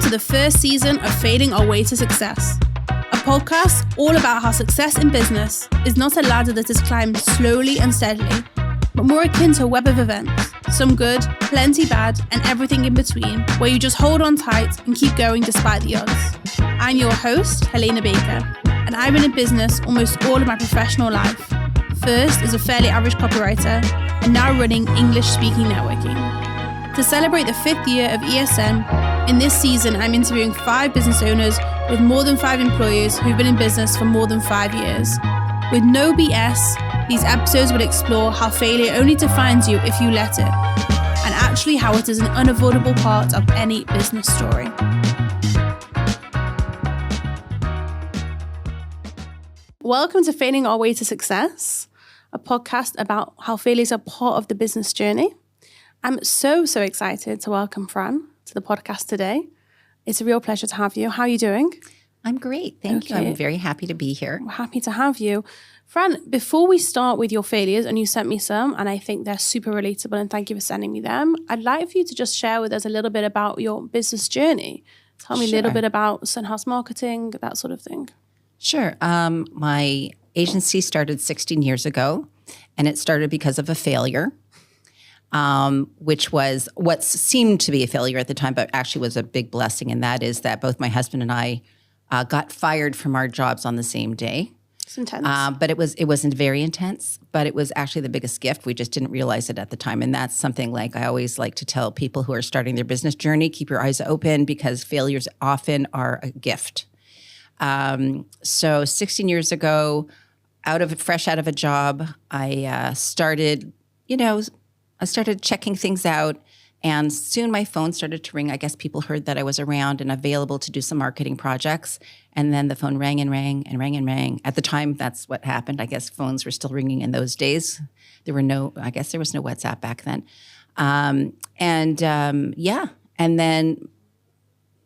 to the first season of Failing Our Way to Success, a podcast all about how success in business is not a ladder that is climbed slowly and steadily, but more akin to a web of events, some good, plenty bad, and everything in between, where you just hold on tight and keep going despite the odds. I'm your host, Helena Baker, and I've been in business almost all of my professional life. First as a fairly average copywriter, and now running English-speaking networking. To celebrate the 5th year of ESN, in this season I'm interviewing 5 business owners with more than 5 employees who've been in business for more than 5 years. With no BS, these episodes will explore how failure only defines you if you let it, and actually how it is an unavoidable part of any business story. Welcome to Failing Our Way to Success, a podcast about how failures are part of the business journey. I'm so excited to welcome Fran to the podcast today. It's a real pleasure to have you. How are you doing? I'm great. Thank you. I'm very happy to be here. We're happy to have you. Fran, before we start with your failures, and you sent me some, and I think they're super relatable, and thank you for sending me them, I'd like for you to just share with us a little bit about your business journey. Tell me a little bit about Sunhouse Marketing, that sort of thing. Sure. My agency started 16 years ago, and it started because of a failure. Which was what seemed to be a failure at the time, but actually was a big blessing. And that is that both my husband and I got fired from our jobs on the same day. It's intense. But it wasn't very intense, but it was actually the biggest gift. We just didn't realize it at the time. And that's something like I always like to tell people who are starting their business journey, keep your eyes open because failures often are a gift. So 16 years ago, fresh out of a job, I started checking things out, and soon my phone started to ring. I guess people heard that I was around and available to do some marketing projects. And then the phone rang and rang and rang and rang. At the time, that's what happened. I guess phones were still ringing in those days. There was no WhatsApp back then. And then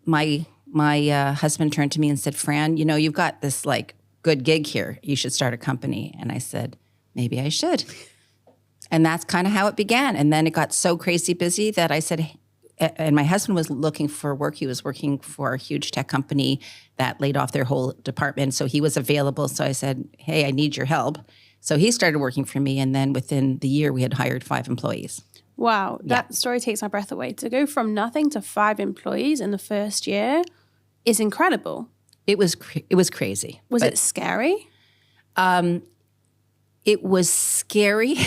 my husband turned to me and said, "Fran, you've got this good gig here. You should start a company." And I said, "Maybe I should." And that's kind of how it began. And then it got so crazy busy that I said, and my husband was looking for work. He was working for a huge tech company that laid off their whole department. So he was available. So I said, "Hey, I need your help." So he started working for me. And then within the year, we had hired 5 employees. Wow. That story takes my breath away. To go from nothing to 5 employees in the first year is incredible. It was crazy. Was it scary? It was scary.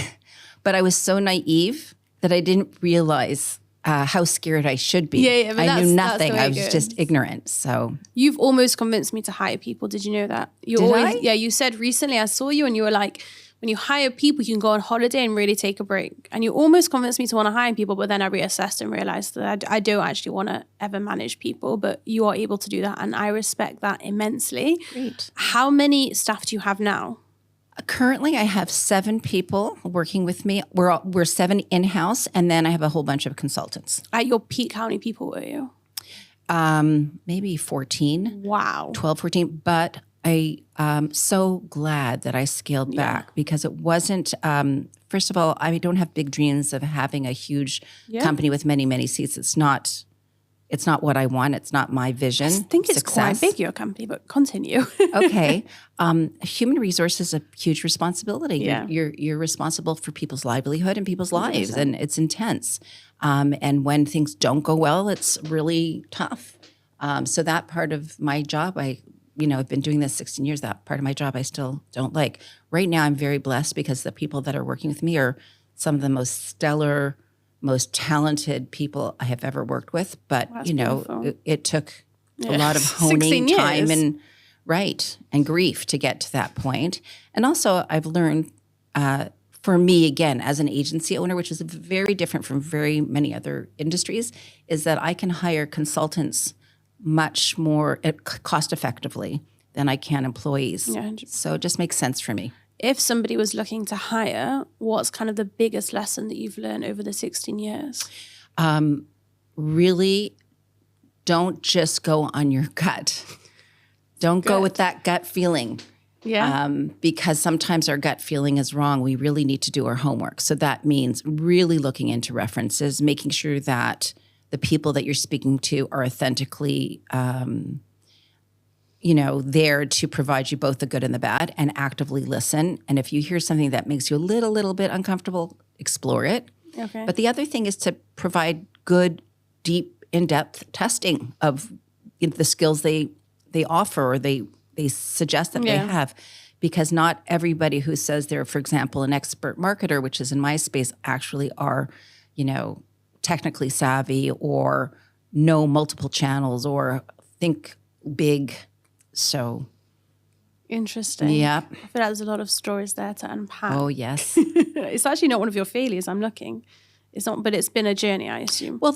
But I was so naive that I didn't realize how scared I should be. Yeah, but I knew nothing. I was just ignorant. So you've almost convinced me to hire people. Did you know that? I? You said recently I saw you and you were like, when you hire people, you can go on holiday and really take a break. And you almost convinced me to want to hire people, but then I reassessed and realized that I don't actually want to ever manage people, but you are able to do that. And I respect that immensely. Great. How many staff do you have now? Currently, I have 7 people working with me. We're 7 in-house, and then I have a whole bunch of consultants. At your peak, how many people were you? Maybe 14. Wow. 12, 14. But I'm so glad that I scaled back because it wasn't, first of all, I don't have big dreams of having a huge company with many, many seats. It's not what I want. It's not my vision. I think it's quite big, your company, but continue. Okay. Human resources is a huge responsibility. Yeah. You're responsible for people's livelihood and people's lives, 100%. And it's intense. And when things don't go well, it's really tough. So that part of my job, I've been doing this 16 years. That part of my job I still don't like. Right now, I'm very blessed because the people that are working with me are some of the most stellar, most talented people I have ever worked with. But, it took a lot of honing time and grief to get to that point. And also I've learned, for me, again, as an agency owner, which is very different from very many other industries, is that I can hire consultants much more cost effectively than I can employees. Yeah. So it just makes sense for me. If somebody was looking to hire, what's kind of the biggest lesson that you've learned over the 16 years? Really, don't just go on your gut. Don't go with that gut feeling. Yeah. Because sometimes our gut feeling is wrong. We really need to do our homework. So that means really looking into references, making sure that the people that you're speaking to are authentically, there to provide you both the good and the bad, and actively listen. And if you hear something that makes you a little bit uncomfortable, explore it. Okay. But the other thing is to provide good, deep, in-depth testing of the skills they offer or they suggest that they have. Because not everybody who says they're, for example, an expert marketer, which is in my space, actually are, technically savvy or know multiple channels or think big. So interesting. Yeah. I feel like there's a lot of stories there to unpack. Oh, yes. It's actually not one of your failures. I'm looking. It's not, but it's been a journey, I assume. Well,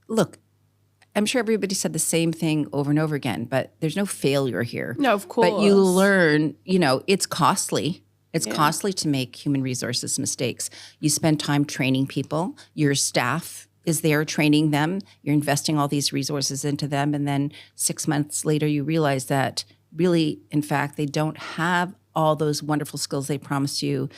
look, I'm sure everybody said the same thing over and over again, but there's no failure here. No, of course. But you learn, it's costly. It's costly to make human resources mistakes. You spend time training people. Your staff is there training them. You're investing all these resources into them. And then 6 months later, you realize that really, in fact, they don't have all those wonderful skills they promised you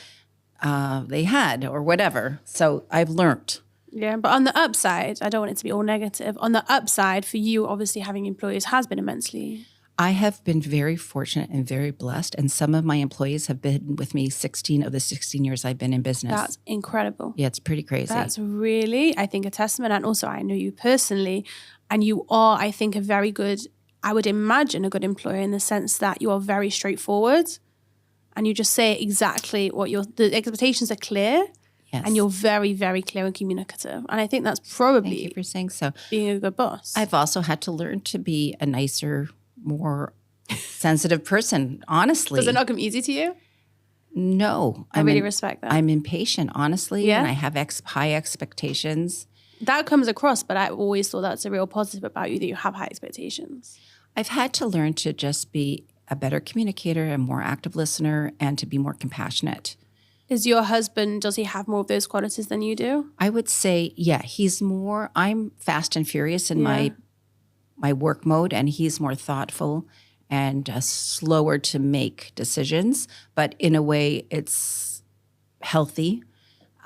they had or whatever. So I've learned. Yeah, but on the upside, I don't want it to be all negative. On the upside, for you, obviously having employees has been immensely. I have been very fortunate and very blessed. And some of my employees have been with me 16 of the 16 years I've been in business. That's incredible. Yeah, it's pretty crazy. That's really, I think, a testament. And also, I know you personally, and you are, I think, I would imagine, a good employer in the sense that you are very straightforward and you just say exactly what the expectations are clear. Yes. And you're very, very clear and communicative. And I think that's probably Thank you for saying so. Being a good boss. I've also had to learn to be a nicer, more sensitive person, honestly. Does it not come easy to you? No. I really respect that. I'm impatient, honestly, yeah? and I have high expectations. That comes across, but I always thought that's a real positive about you, that you have high expectations. I've had to learn to just be a better communicator, a more active listener, and to be more compassionate. Is your husband, does he have more of those qualities than you do? I would say, yeah, I'm fast and furious in my work mode, and he's more thoughtful and slower to make decisions, but in a way it's healthy.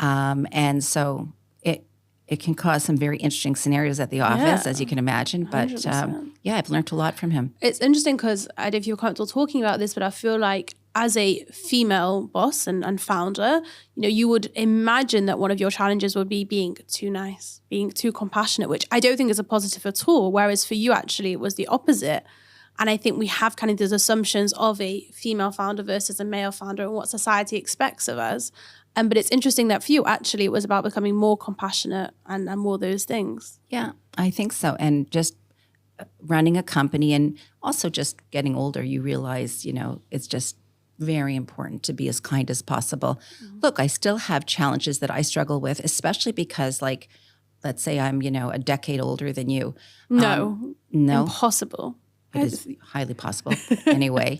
And so it can cause some very interesting scenarios at the office, as you can imagine. But I've learned a lot from him. It's interesting because I don't know if you're comfortable talking about this, but I feel like as a female boss and founder, you would imagine that one of your challenges would be being too nice, being too compassionate, which I don't think is a positive at all. Whereas for you, actually, it was the opposite. And I think we have kind of these assumptions of a female founder versus a male founder and what society expects of us. But it's interesting that for you, actually, it was about becoming more compassionate and more those things. Yeah, I think so. And just running a company and also just getting older, you realize, it's just very important to be as kind as possible. Mm-hmm. Look, I still have challenges that I struggle with, especially because, like, let's say I'm, a decade older than you. No. Impossible. It is highly possible anyway.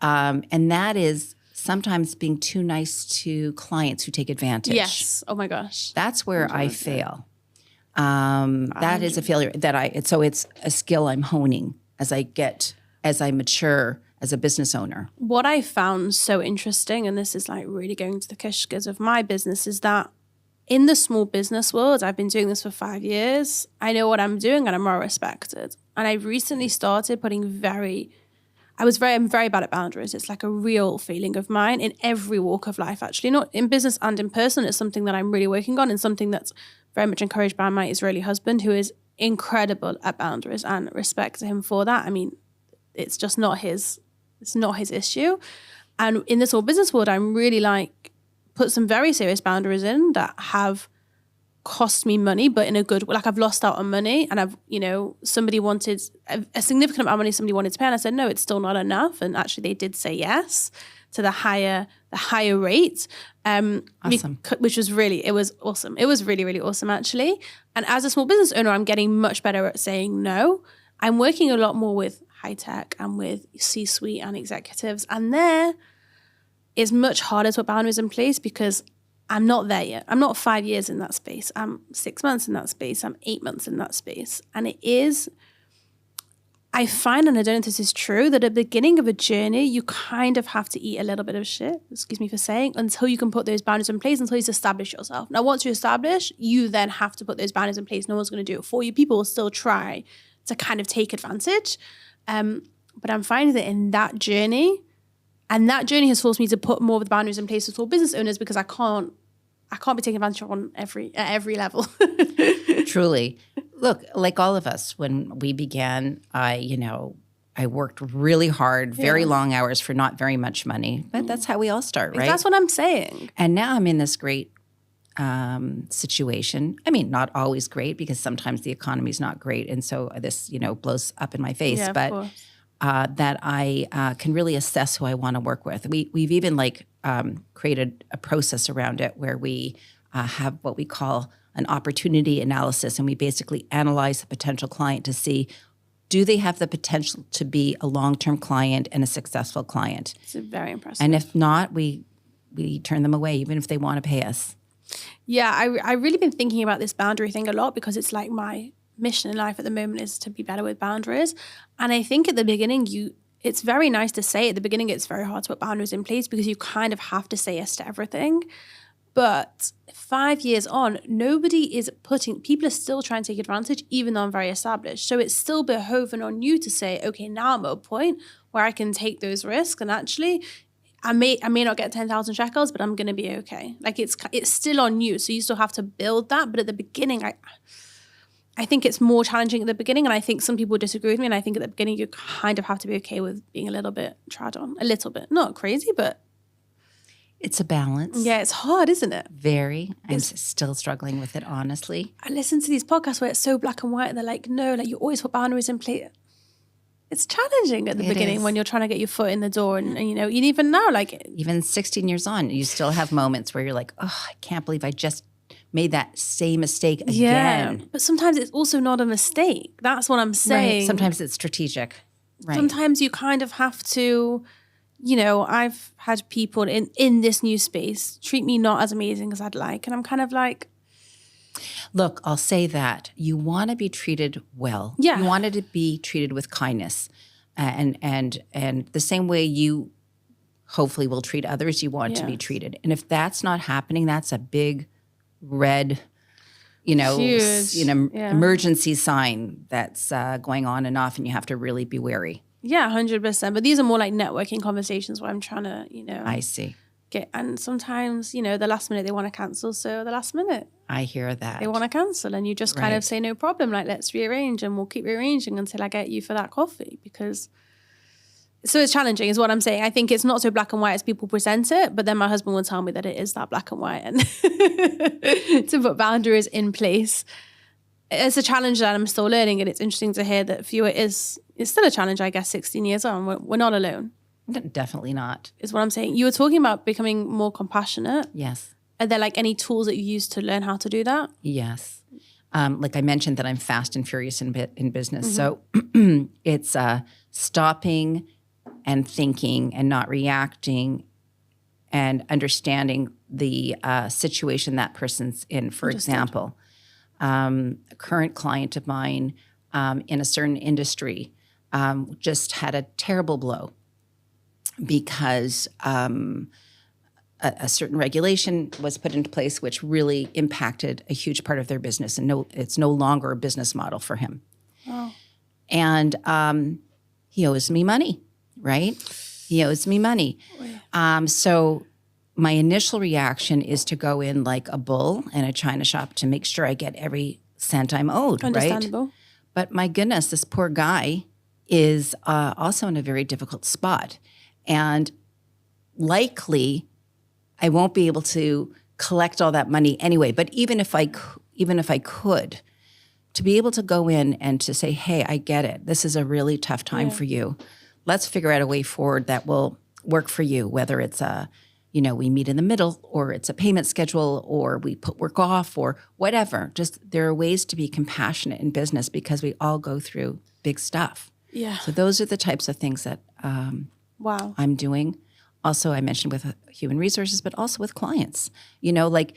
And that is sometimes being too nice to clients who take advantage. Yes. Oh my gosh. That's where 100%. I fail. That is a failure so it's a skill I'm honing as I mature as a business owner. What I found so interesting, and this is like really going to the kishkas of my business, is that in the small business world, I've been doing this for 5 years. I know what I'm doing and I'm more respected. And I've recently started putting I'm very bad at boundaries. It's like a real feeling of mine in every walk of life, actually, not in business and in person. It's something that I'm really working on and something that's very much encouraged by my Israeli husband, who is incredible at boundaries, and respect to him for that. I mean, it's just not his issue. And in this whole business world, I'm really put some very serious boundaries in that have cost me money, but in a good way. Like, I've lost out on money, and I've, somebody wanted a significant amount of money somebody wanted to pay, and I said, no, it's still not enough. And actually they did say yes to the higher rate. Awesome. Which was it was awesome. It was really, really awesome, actually. And as a small business owner, I'm getting much better at saying no. I'm working a lot more with high tech and with C-suite and executives, and there is much harder to put boundaries in place because I'm not there yet. I'm not 5 years in that space. I'm 6 months in that space. I'm 8 months in that space. And I find, and I don't know if this is true, that at the beginning of a journey, you kind of have to eat a little bit of shit, excuse me for saying, until you can put those boundaries in place, until you establish yourself. Now, once you establish, you then have to put those boundaries in place. No one's going to do it for you. People will still try to kind of take advantage. But I'm finding that in that journey, and that journey has forced me to put more of the boundaries in place with all business owners, because I can't be taken advantage of at every level. Truly. Look, like all of us, when we began, I worked really hard, very long hours for not very much money. But that's how we all start, right? That's what I'm saying. And now I'm in this great situation. I mean, not always great, because sometimes the economy is not great. And so this, blows up in my face. Yeah, but of course. that I can really assess who I want to work with. We've even created a process around it where we have what we call an opportunity analysis, and we basically analyze the potential client to see, do they have the potential to be a long-term client and a successful client? It's very impressive. And if not, we turn them away, even if they want to pay us. Yeah, I really been thinking about this boundary thing a lot, because it's like my mission in life at the moment is to be better with boundaries. And I think at the beginning, it's very nice to say at the beginning, it's very hard to put boundaries in place because you kind of have to say yes to everything. But 5 years on, people are still trying to take advantage, even though I'm very established. So it's still behoving on you to say, okay, now I'm at a point where I can take those risks, and actually I may not get 10,000 shekels, but I'm going to be okay. Like it's still on you. So you still have to build that. But at the beginning, I think it's more challenging at the beginning, and I think some people disagree with me, and I think at the beginning you kind of have to be okay with being a little bit trod on, a little bit. Not crazy, but... It's a balance. Yeah, it's hard, isn't it? Very. I'm still struggling with it, honestly. I listen to these podcasts where it's so black and white, and they're like, no, like you always put boundaries in place. It's challenging at the beginning when you're trying to get your foot in the door, and even now, like... Even 16 years on, you still have moments where you're like, oh, I can't believe I just made that same mistake again. Yeah, but sometimes it's also not a mistake. That's what I'm saying. Right. Sometimes it's strategic. Right. Sometimes you kind of have to, I've had people in this new space treat me not as amazing as I'd like. And I'm kind of like... Look, I'll say that. You want to be treated well. Yeah. You wanted to be treated with kindness. And the same way you hopefully will treat others, you want to be treated. And if that's not happening, that's a big... red, huge, emergency sign that's going on and off, and you have to really be wary. Yeah, 100%. But these are more like networking conversations where I'm trying to, I see. And sometimes, the last minute they want to cancel, so the last minute. I hear that. They want to cancel, and you just kind of say, no problem, like let's rearrange, and we'll keep rearranging until I get you for that coffee, because... So it's challenging is what I'm saying. I think it's not so black and white as people present it, but then my husband will tell me that it is that black and white, and to put boundaries in place. It's a challenge that I'm still learning, and it's interesting to hear that for you it's still a challenge, I guess, 16 years on. We're not alone. Definitely not. Is what I'm saying. You were talking about becoming more compassionate. Yes. Are there like any tools that you use to learn how to do that? Yes. Like I mentioned that I'm fast and furious in business. Mm-hmm. So it's stopping and thinking and not reacting and understanding the situation that person's in. For example, a current client of mine in a certain industry just had a terrible blow because a certain regulation was put into place which really impacted a huge part of their business, and it's no longer a business model for him. Oh. And he owes me money. Right? He owes me money. So my initial reaction is to go in like a bull in a china shop to make sure I get every cent I'm owed, Understandable. Right? But my goodness, this poor guy is also in a very difficult spot. And likely I won't be able to collect all that money anyway. But even if I could, to be able to go in and to say, hey, I get it. This is a really tough time for you. Let's figure out a way forward that will work for you, whether it's we meet in the middle, or it's a payment schedule, or we put work off, or whatever. Just there are ways to be compassionate in business because we all go through big stuff. Yeah. So those are the types of things that I'm doing. Also, I mentioned with human resources, but also with clients. Like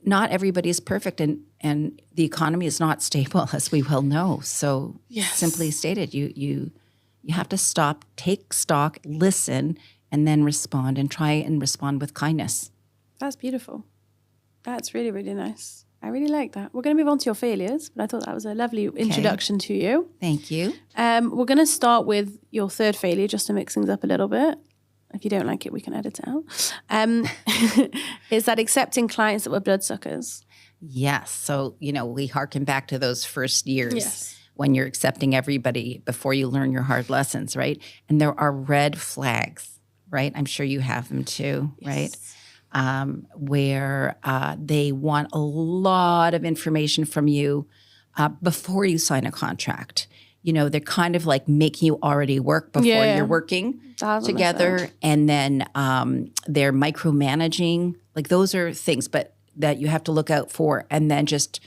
not everybody is perfect, and the economy is not stable, as we well know. So simply stated, you have to stop, take stock, listen, and then respond, and try and respond with kindness. That's beautiful. That's really, really nice. I really like that. We're going to move on to your failures, but I thought that was a lovely introduction to you. Thank you. We're going to start with your third failure, just to mix things up a little bit. If you don't like it, we can edit it out. Is that accepting clients that were bloodsuckers? Yes. So, we harken back to those first years when you're accepting everybody before you learn your hard lessons, right? And there are red flags, right? I'm sure you have them too, right? Where they want a lot of information from you before you sign a contract. They're kind of like making you already work before you're working together. And then they're micromanaging. Like, those are things that you have to look out for. And then just,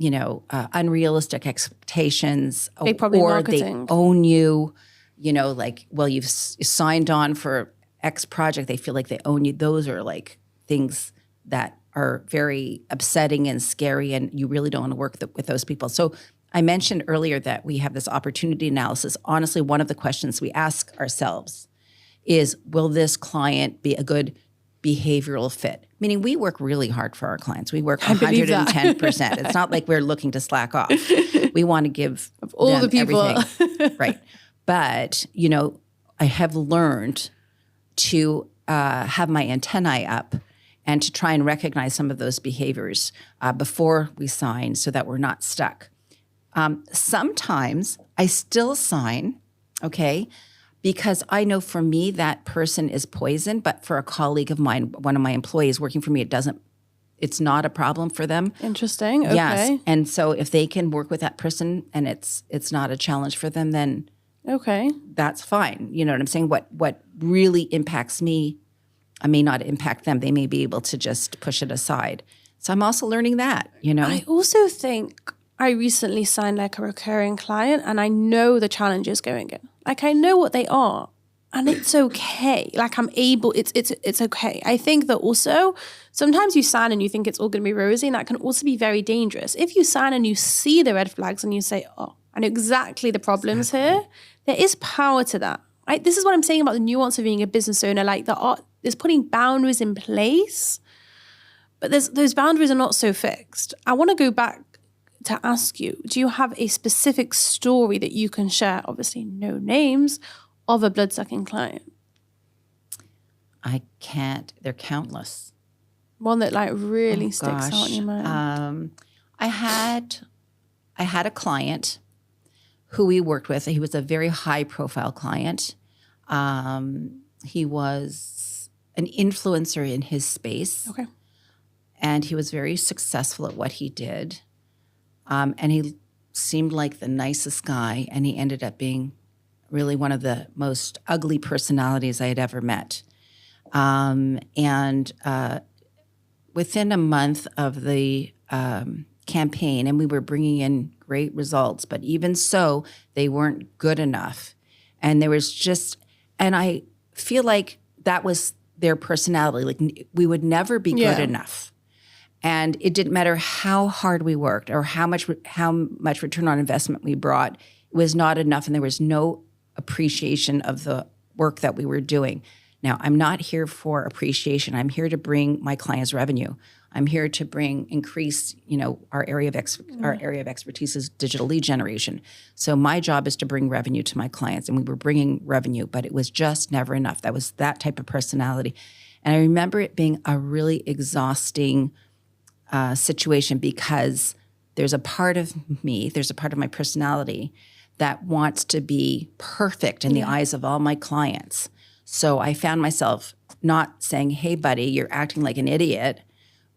unrealistic expectations. They probably or marketing. They own you, you've signed on for X project. They feel like they own you. Those are like things that are very upsetting and scary, and you really don't want to work with those people. So I mentioned earlier that we have this opportunity analysis. Honestly, one of the questions we ask ourselves is, will this client be a good behavioral fit? Meaning, we work really hard for our clients. We work 110%. It's not like we're looking to slack off. We want to give of all them the people. Everything. Right. But, I have learned to have my antennae up and to try and recognize some of those behaviors before we sign, so that we're not stuck. Sometimes I still sign, because I know for me that person is poison, but for a colleague of mine, one of my employees working for me, it's not a problem for them. Interesting. Okay. Yes. And so if they can work with that person and it's not a challenge for them, then that's fine. You know what I'm saying? What really impacts me, I may not impact them. They may be able to just push it aside. So I'm also learning that, I also think I recently signed like a recurring client, and I know the challenges going in. Like, I know what they are, and it's okay. Like, it's okay. I think that also sometimes you sign and you think it's all going to be rosy, and that can also be very dangerous. If you sign and you see the red flags and you say, oh, I know exactly the problems here, there is power to that. Right? This is what I'm saying about the nuance of being a business owner. Like, there's putting boundaries in place, but those boundaries are not so fixed. I want to go back to ask you, do you have a specific story that you can share, obviously no names, of a blood-sucking client? I can't. They're countless. One that like really sticks out in your mind. I had a client who we worked with. He was a very high-profile client. He was an influencer in his space. Okay. And he was very successful at what he did. And he seemed like the nicest guy, and he ended up being really one of the most ugly personalities I had ever met. And within a month of the campaign, and we were bringing in great results, but even so, they weren't good enough. And there was and I feel like that was their personality. Like, we would never be good enough. And it didn't matter how hard we worked or how much return on investment we brought. It was not enough, and there was no appreciation of the work that we were doing. Now, I'm not here for appreciation. I'm here to bring my clients revenue. I'm here to increase, our area of expertise is digital lead generation. So my job is to bring revenue to my clients, and we were bringing revenue, but it was just never enough. That was that type of personality. And I remember it being a really exhausting situation, because there's a part of me, there's a part of my personality that wants to be perfect in the eyes of all my clients. So I found myself not saying, hey, buddy, you're acting like an idiot,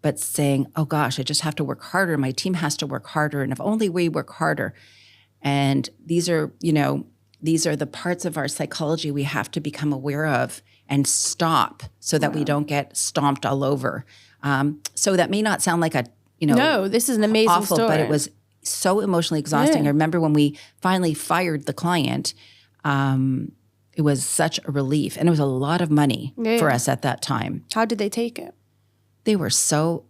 but saying, oh gosh, I just have to work harder. My team has to work harder. And if only we work harder. And these are the parts of our psychology we have to become aware of and stop, so that we don't get stomped all over. So that may not sound like no, this is an amazing awful, story. but it was so emotionally exhausting. I remember when we finally fired the client, it was such a relief, and it was a lot of money for us at that time. How did they take it? They were so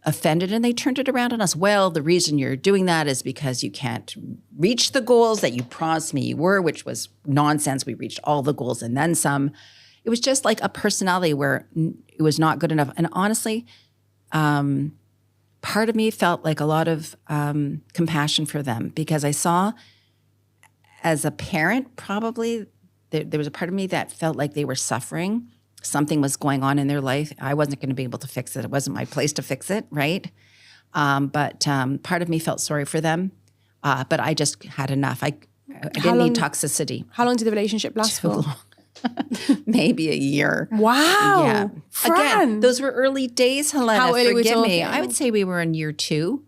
offended, and they turned it around on us. Well, the reason you're doing that is because you can't reach the goals that you promised me you were, which was nonsense. We reached all the goals and then some. It was just like a personality where it was not good enough. And honestly, part of me felt like a lot of compassion for them, because I saw, as a parent, probably there was a part of me that felt like they were suffering. Something was going on in their life. I wasn't going to be able to fix it. It wasn't my place to fix it, right? But part of me felt sorry for them. But I just had enough. I didn't need toxicity. How long did the relationship last for? Maybe a year. Wow. Yeah. Fran. Again, those were early days, Helena. How early Forgive we me. talking? I would say we were in year 2.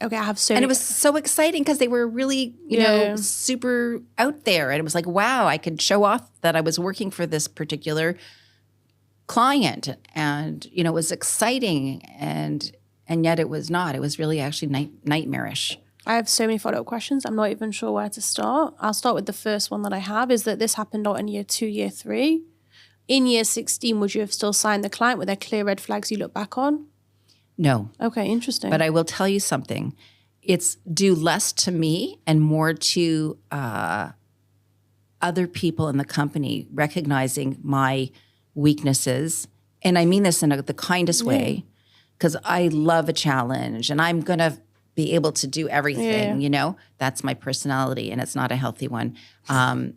Okay, I have so And many. it was so exciting because they were really, you know, super out there. And it was like, wow, I could show off that I was working for this particular client. And, you know, it was exciting. And yet it was not. It was really actually nightmarish. I have so many follow-up questions. I'm not even sure where to start. I'll start with the first one that I have, is that this happened not in year 2, year 3. In year 16, would you have still signed the client? Were there clear red flags you look back on? No. Okay, interesting. But I will tell you something. It's due less to me and more to other people in the company recognizing my weaknesses. And I mean this in the kindest way, because I love a challenge and I'm going to be able to do everything, you know? That's my personality, and it's not a healthy one. And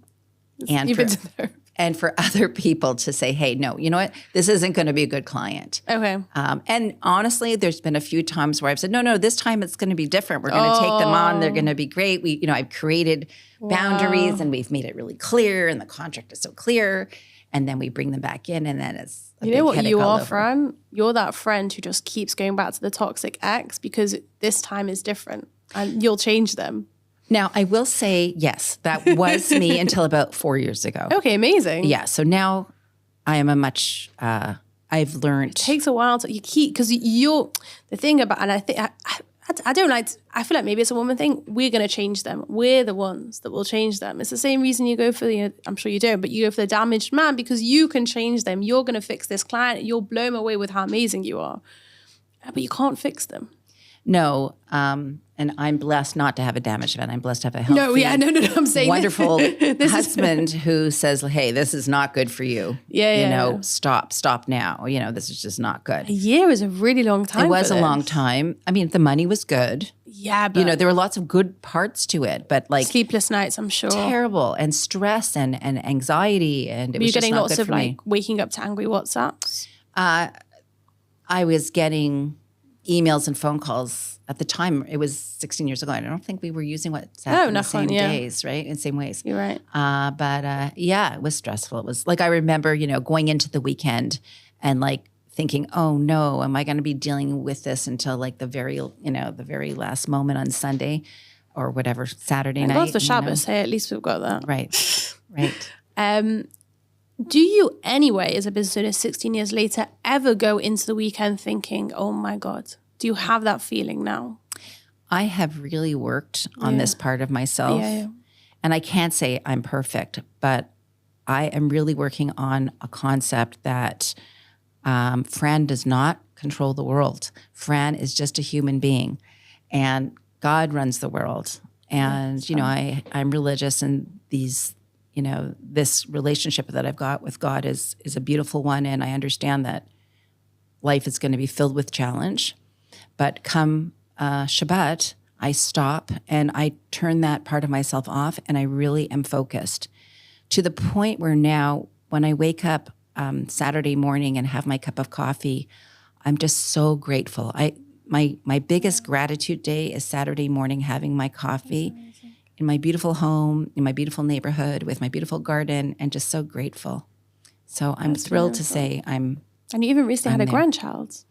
for other people to say, hey, no, you know what? This isn't going to be a good client. Okay. And honestly, there's been a few times where I've said, no, this time it's going to be different. We're going to take them on. They're going to be great. I've created boundaries and we've made it really clear, and the contract is so clear. And then we bring them back in, and then it's a You know big what headache you all are, over. Fran? You're that friend who just keeps going back to the toxic ex because this time is different and you'll change them. Now, I will say, yes, that was me until about 4 years ago. Okay, amazing. Yeah. So now I am a much, I've learned. It takes a while to, you keep, because you're, the thing about, and I think, I don't like, I feel like maybe it's a woman thing. We're going to change them. We're the ones that will change them. It's the same reason you go for I'm sure you don't, but you go for the damaged man, because you can change them. You're going to fix this client. You'll blow them away with how amazing you are. But you can't fix them. No. And I'm blessed not to have a damaged man. I'm blessed to have a healthy, No, I'm saying wonderful husband who says, hey, this is not good for you. Stop now. This is just not good. A year is a really long time. It was a long time. I mean, the money was good. Yeah, but there were lots of good parts to it, but like sleepless nights, I'm sure. Terrible, and stress and anxiety, and it was just not good for me. You're getting lots of waking up to angry WhatsApps? I was getting emails and phone calls. At the time, it was 16 years ago. I don't think we were using WhatsApp in the same days, right? In the same ways. You're right. But it was stressful. It was like, I remember, going into the weekend and like thinking, oh no, am I going to be dealing with this until like the very last moment on Sunday or whatever, Saturday night. God's the Shabbos. Hey, at least we've got that. Right. Do you anyway, as a business owner 16 years later, ever go into the weekend thinking, oh my God? Do you have that feeling now? I have really worked on this part of myself. And I can't say I'm perfect, but I am really working on a concept that Fran does not control the world. Fran is just a human being, and God runs the world. And, I'm religious, and these, this relationship that I've got with God is a beautiful one. And I understand that life is going to be filled with challenge. But come Shabbat, I stop and I turn that part of myself off, and I really am focused to the point where now when I wake up Saturday morning and have my cup of coffee, I'm just so grateful. My biggest gratitude day is Saturday morning, having my coffee in my beautiful home, in my beautiful neighborhood, with my beautiful garden, and just so grateful. So I'm thrilled to say I'm. And you even recently had a grandchild.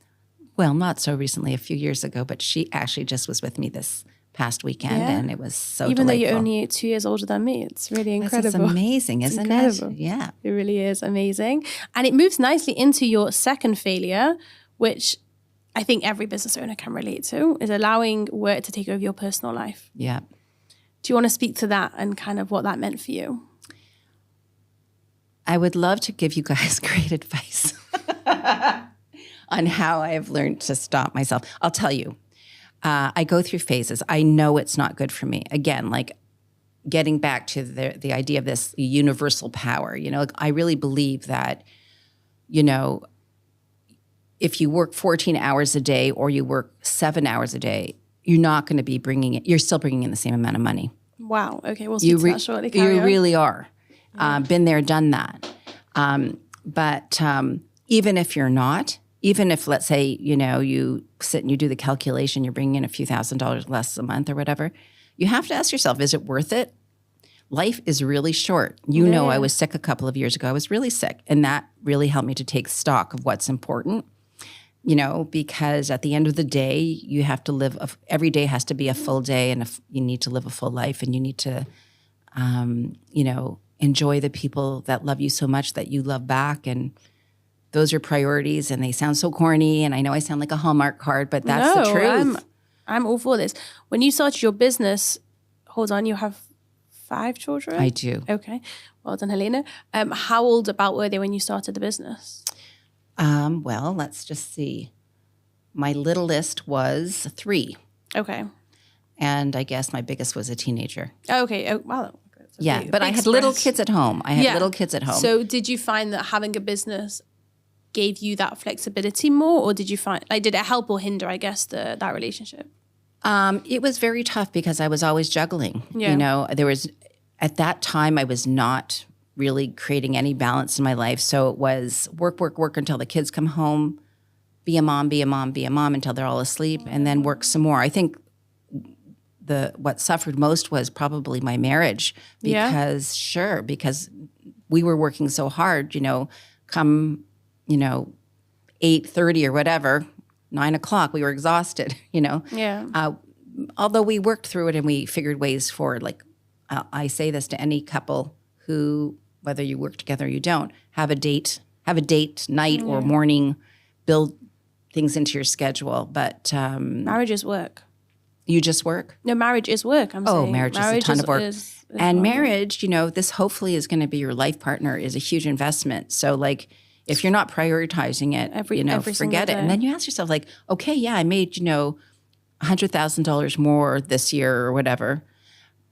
Well, not so recently, a few years ago, but she actually just was with me this past weekend, and it was so Even delightful. though you're only 2 years older than me, it's really incredible. It's amazing, isn't it? Yeah. It really is amazing. And it moves nicely into your second failure, which I think every business owner can relate to, is allowing work to take over your personal life. Yeah. Do you want to speak to that and kind of what that meant for you? I would love to give you guys great advice. on how I have learned to stop myself. I'll tell you, I go through phases. I know it's not good for me. Again, like getting back to the idea of this universal power, I really believe that, if you work 14 hours a day or you work 7 hours a day, you're not going to be you're still bringing in the same amount of money. Wow. Okay. We'll speak to that shortly. You really are. Been there, done that. But even if you're not, even if, let's say, you sit and you do the calculation, you're bringing in a few $1,000s less a month or whatever, you have to ask yourself, is it worth it? Life is really short. I was sick a couple of years ago. I was really sick. And that really helped me to take stock of what's important, because at the end of the day, you have to live, every day has to be a full day, and you need to live a full life, and you need to, enjoy the people that love you so much that you love back. And those are priorities, and they sound so corny. And I know I sound like a Hallmark card, but that's the truth. I'm all for this. When you started your business, hold on, you have 5 children? I do. Okay. Well done, Helena. How old about were they when you started the business? Well, let's just see. My littlest was 3. Okay. And I guess my biggest was a teenager. Okay. Oh, wow. Yeah, but I had little kids at home. So did you find that having a business gave you that flexibility more, or did you find, did it help or hinder, I guess, that relationship? It was very tough because I was always juggling. Yeah. At that time, I was not really creating any balance in my life. So it was work until the kids come home, be a mom until they're all asleep, and then work some more. I think what suffered most was probably my marriage because we were working so hard, come, 8:30 or whatever, 9:00, we were exhausted, Yeah. Although we worked through it and we figured ways forward. Like I say this to any couple who, whether you work together or you don't, have a date night or morning, build things into your schedule. But marriage is work. You just work? No, marriage is work. Marriage is a ton of work. And marriage, this hopefully is going to be your life partner, is a huge investment. So if you're not prioritizing it, every forget it. day. And then you ask yourself okay, yeah, I made, $100,000 more this year or whatever,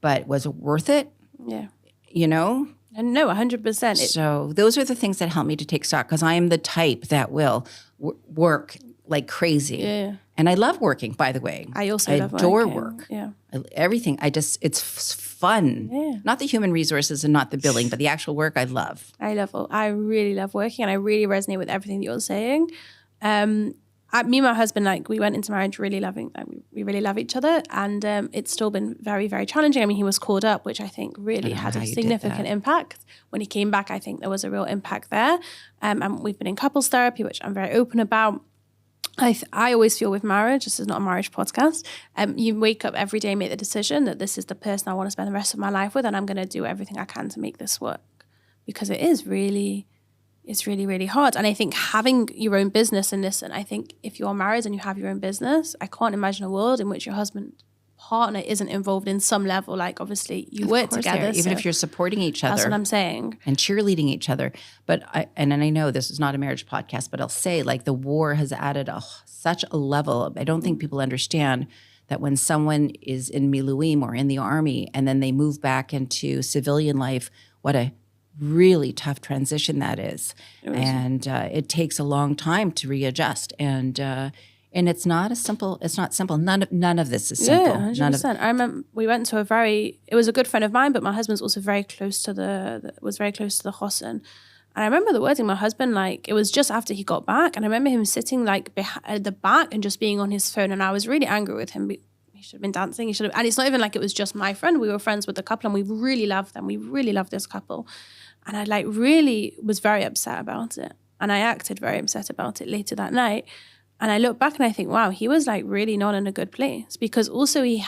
but was it worth it? Yeah. And no, 100%. So those are the things that help me to take stock, because I am the type that will work like crazy. Yeah. And I love working, by the way. I adore work. Yeah. Everything. It's fun. Yeah. Not the human resources and not the billing, but the actual work I love. I really love working, and I really resonate with everything that you're saying. Me and my husband, we went into marriage really loving, we really love each other, and it's still been very, very challenging. I mean, he was called up, which I think really had a significant impact. When he came back, I think there was a real impact there. And we've been in couples therapy, which I'm very open about. I always feel with marriage, this is not a marriage podcast, you wake up every day, make the decision that this is the person I want to spend the rest of my life with, and I'm going to do everything I can to make this work, because it's really, really hard. And I think having your own business, and listen, I think if you're married and you have your own business, I can't imagine a world in which your partner isn't involved in some level. Obviously you work together. Even if you're supporting each other. That's what I'm saying. And cheerleading each other. But I know this is not a marriage podcast, but I'll say the war has added such a level. I don't think people understand that when someone is in Miluim or in the army and then they move back into civilian life, what a really tough transition that is. And it takes a long time to readjust. And it's not simple. None of this is simple. Yeah, 100%. I remember we went to it was a good friend of mine, but my husband's also very close to the Chosin. And I remember the wording, my husband, it was just after he got back. And I remember him sitting at the back and just being on his phone. And I was really angry with him. He should have been dancing. And it's not even it was just my friend. We were friends with the couple and we really loved them. We really loved this couple. And I really was very upset about it. And I acted very upset about it later that night. And I look back and I think, wow, he was really not in a good place, because also the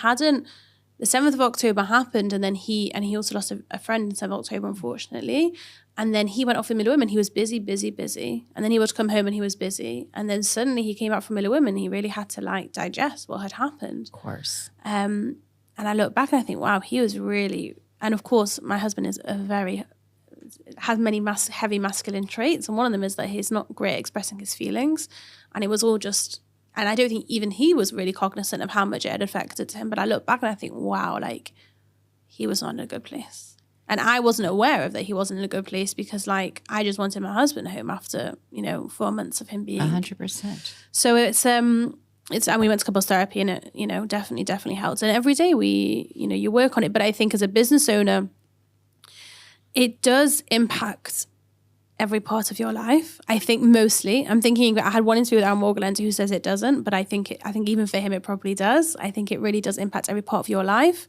7th of October happened, and then he also lost a friend in 7th of October, unfortunately. And then he went off in Miluim and he was busy. And then he would come home and he was busy. And then suddenly he came out from Miluim and he really had to digest what had happened. Of course. And I look back and I think, wow, he was really, and of course my husband is a very, has many heavy masculine traits. And one of them is that he's not great at expressing his feelings. And it was all just, and I don't think even he was really cognizant of how much it had affected him. But I look back and I think, wow, like he was not in a good place. And I wasn't aware of that he wasn't in a good place because like I just wanted my husband home after, 4 months of him being 100%. So and we went to couples therapy and it, definitely helped. And every day you work on it. But I think as a business owner, it does impact every part of your life. I think mostly, I had one interview with Aaron Morgulander who says it doesn't, but I think even for him, it probably does. I think it really does impact every part of your life.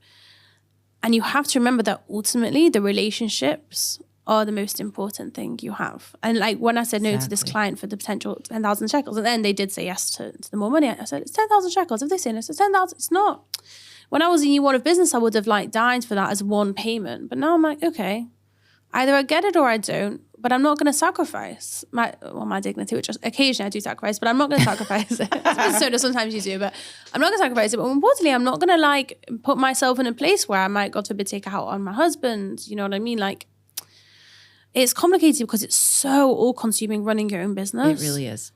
And you have to remember that ultimately the relationships are the most important thing you have. And like when I said no to this client for the potential 10,000 shekels, and then they did say yes to the more money, I said, it's 10,000 shekels. If they say no, it's 10,000. It's not. When I was in year one of business, I would have like died for that as one payment. But now I'm like, okay, either I get it or I don't, but I'm not going to sacrifice my dignity, which occasionally I do sacrifice, but I'm not going to sacrifice it. So sometimes you do, but I'm not going to sacrifice it. But importantly, I'm not going to like put myself in a place where I might, God forbid, take out on my husband. You know what I mean? Like it's complicated because it's so all-consuming running your own business. It really is.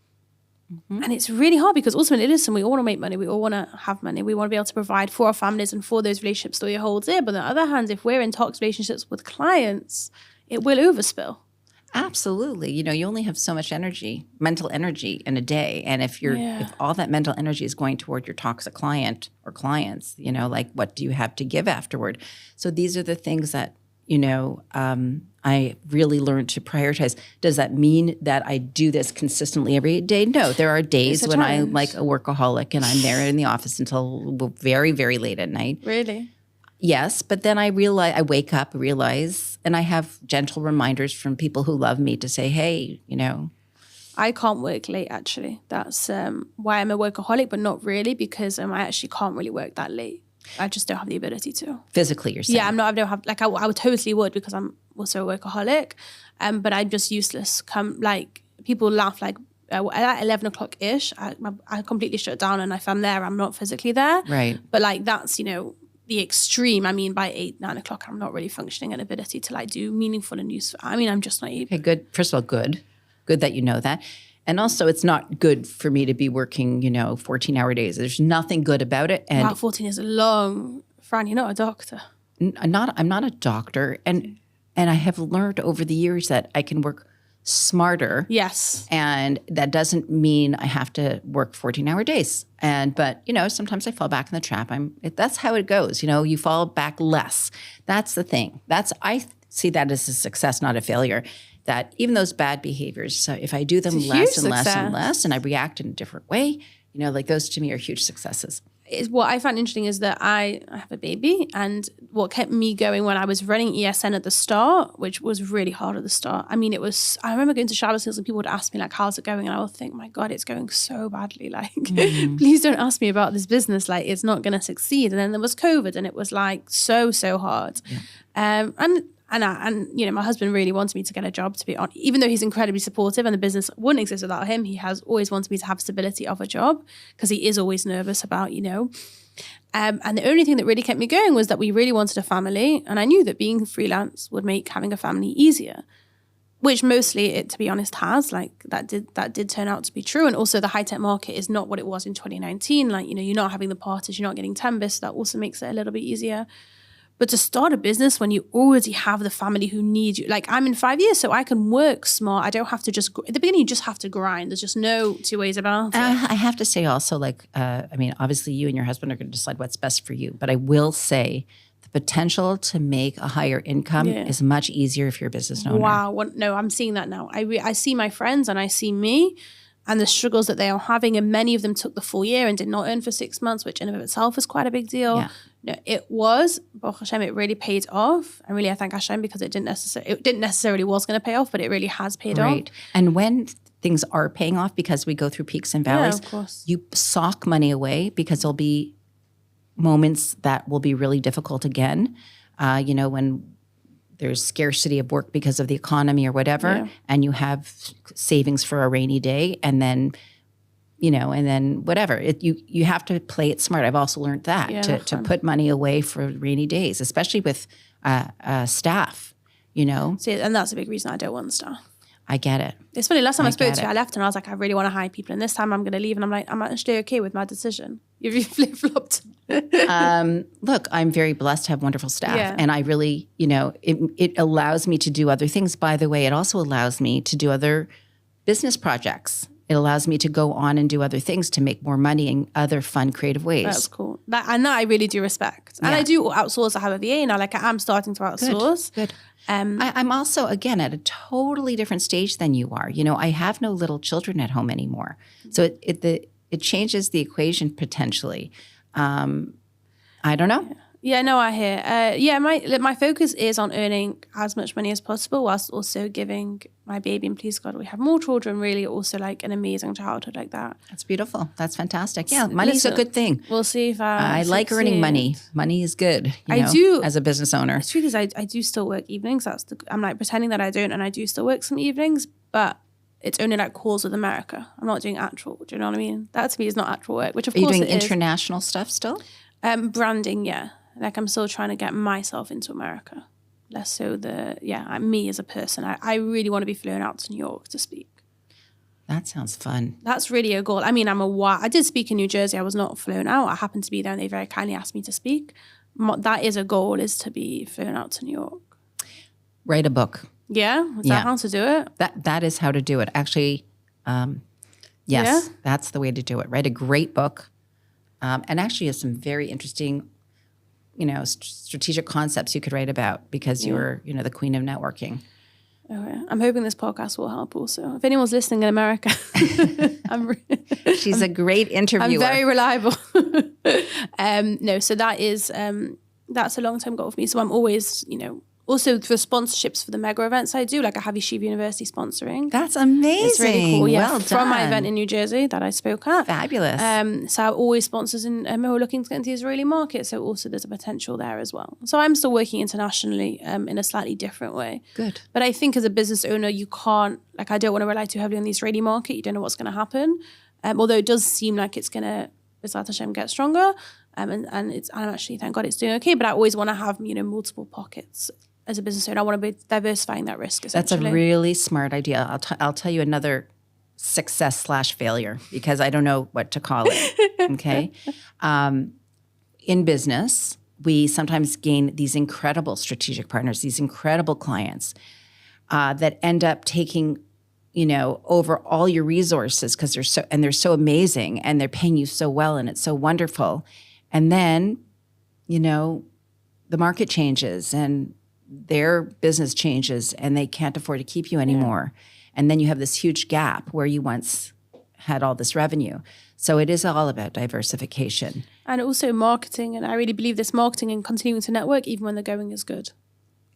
Mm-hmm. And it's really hard because ultimately, listen, we all want to make money. We all want to have money. We want to be able to provide for our families and for those relationships that we hold dear. But on the other hand, if we're in toxic relationships with clients, it will overspill. Absolutely. You only have so much energy, mental energy in a day. And if all that mental energy is going toward your toxic client or clients, like what do you have to give afterward? So these are the things that, I really learned to prioritize. Does that mean that I do this consistently every day? No, there are days when I'm like a workaholic and I'm there in the office until very, very late at night. Really? Yes, but then I wake up, realize, and I have gentle reminders from people who love me to say, hey, I can't work late, actually. That's why I'm a workaholic, but not really because I actually can't really work that late. I just don't have the ability to. Physically, you're saying? Yeah, I don't have, like I would totally would because I'm also a workaholic, but I'm just useless. People laugh like, at 11 o'clock-ish, I completely shut down, and if I'm there, I'm not physically there. Right. But like that's, the extreme. I mean, by 8, 9 o'clock, I'm not really functioning an ability to like do meaningful and useful. I mean, I'm just not able. Okay, good. First of all, good that you know that. And also, it's not good for me to be working, 14-hour days. There's nothing good about it. And wow, 14 is long. Fran, you're not a doctor. I'm not a doctor, and I have learned over the years that I can work smarter. Yes. And that doesn't mean I have to work 14-hour days. But sometimes I fall back in the trap. That's how it goes. You fall back less. That's the thing. I see that as a success, not a failure. That even those bad behaviors, so if I do them less and less and less, and I react in a different way, like those to me are huge successes. What I found interesting is that I have a baby, and what kept me going when I was running ESN at the start, which was really hard at the start. I mean, I remember going to Shabbos Hills and people would ask me like, how's it going? And I would think, my God, it's going so badly. Like, please don't ask me about this business. Like, it's not going to succeed. And then there was COVID, and it was like so hard. Yeah. And my husband really wanted me to get a job, to be honest, even though he's incredibly supportive and the business wouldn't exist without him. He has always wanted me to have stability of a job because he is always nervous about, and the only thing that really kept me going was that we really wanted a family. And I knew that being freelance would make having a family easier, which mostly it, to be honest, has. Like that did turn out to be true. And also the high-tech market is not what it was in 2019. Like, you're not having the parties, you're not getting Tembis. That also makes it a little bit easier. But to start a business when you already have the family who need you, like I'm in 5 years, so I can work smart. I don't have to at the beginning, you just have to grind. There's just no two ways about it. I have to say also, obviously you and your husband are going to decide what's best for you. But I will say the potential to make a higher income is much easier if you're a business owner. Wow. No, I'm seeing that now. I see my friends and I see me and the struggles that they are having. And many of them took the full year and did not earn for 6 months, which in and of itself is quite a big deal. Yeah. No, it was, Baruch Hashem, it really paid off. And really, I thank Hashem because it didn't necessarily was going to pay off, but it really has paid off. Right. And when things are paying off, because we go through peaks and valleys, of course. You sock money away because there'll be moments that will be really difficult again. When there's scarcity of work because of the economy or whatever, and you have savings for a rainy day, and then whatever. You have to play it smart. I've also learned that to put money away for rainy days, especially with staff. you know? See, and that's a big reason I don't want staff. I get it. It's funny, last time I spoke get to you, I left and I was like, I really want to hire people. And this time I'm going to leave. And I'm like, I'm actually okay with my decision. You've flip-flopped. Look, I'm very blessed to have wonderful staff. Yeah. And I really, you know, it allows me to do other things. By the way, it also allows me to do other business projects. It allows me to go on and do other things to make more money in other fun, creative ways. That's cool. That I really do respect. And I do outsource. I have a VA now. Like I am starting to outsource. Good. I'm also, again, at a totally different stage than you are. You know, I have no little children at home anymore. So it changes the equation potentially. I don't know. Yeah, no, I hear. My focus is on earning as much money as possible whilst also giving my baby, and please God, we have more children, really also like an amazing childhood like that. That's beautiful. That's fantastic. Yeah, money's a good thing. We'll see if I like earning money. Money is good. I do. As a business owner. The truth is I do still work evenings. I'm like pretending that I don't, and I do still work some evenings, but it's only like calls with America. I'm not doing actual, do you know what I mean? That to me is not actual work, which of course Are you it doing is. international stuff still? Branding, yeah. Like I'm still trying to get myself into America. Less so me as a person. I really want to be flown out to New York to speak. That sounds fun. That's really a goal. I mean, I did speak in New Jersey. I was not flown out. I happened to be there and they very kindly asked me to speak. That is a goal, is to be flown out to New York. Write a book. Yeah? Is that how to do it? That is how to do it. Actually, yes, that's the way to do it. Write a great book. And actually has some very interesting, you know, strategic concepts you could write about because you're, you know, the queen of networking. Okay. I'm hoping this podcast will help also. If anyone's listening in America, She's a great interviewer. I'm very reliable. No, so that is, that's a long-term goal for me. So I'm always, you know, also for sponsorships for the mega events I do, like I have Yeshiva University sponsoring. That's amazing. It's really cool. Yeah, well from my done. event in New Jersey that I spoke at. Fabulous. So I always sponsors who are looking to get into the Israeli market. So also there's a potential there as well. So I'm still working internationally in a slightly different way. Good. But I think as a business owner, you can't, like I don't want to rely too heavily on the Israeli market. You don't know what's going to happen. Although it does seem like it's going to, B'ezrat Hashem, get stronger. And I'm actually, thank God it's doing okay. But I always want to have, you know, multiple pockets. As a business owner, I want to be diversifying that risk, essentially. That's a really smart idea. I'll tell you another success/failure because I don't know what to call it, okay? In business, we sometimes gain these incredible strategic partners, these incredible clients that end up taking, you know, over all your resources because they're so amazing and they're paying you so well and it's so wonderful. And then, you know, the market changes and their business changes and they can't afford to keep you anymore. And then you have this huge gap where you once had all this revenue. So it is all about diversification. And also marketing. And I really believe this marketing and continuing to network even when the going is good.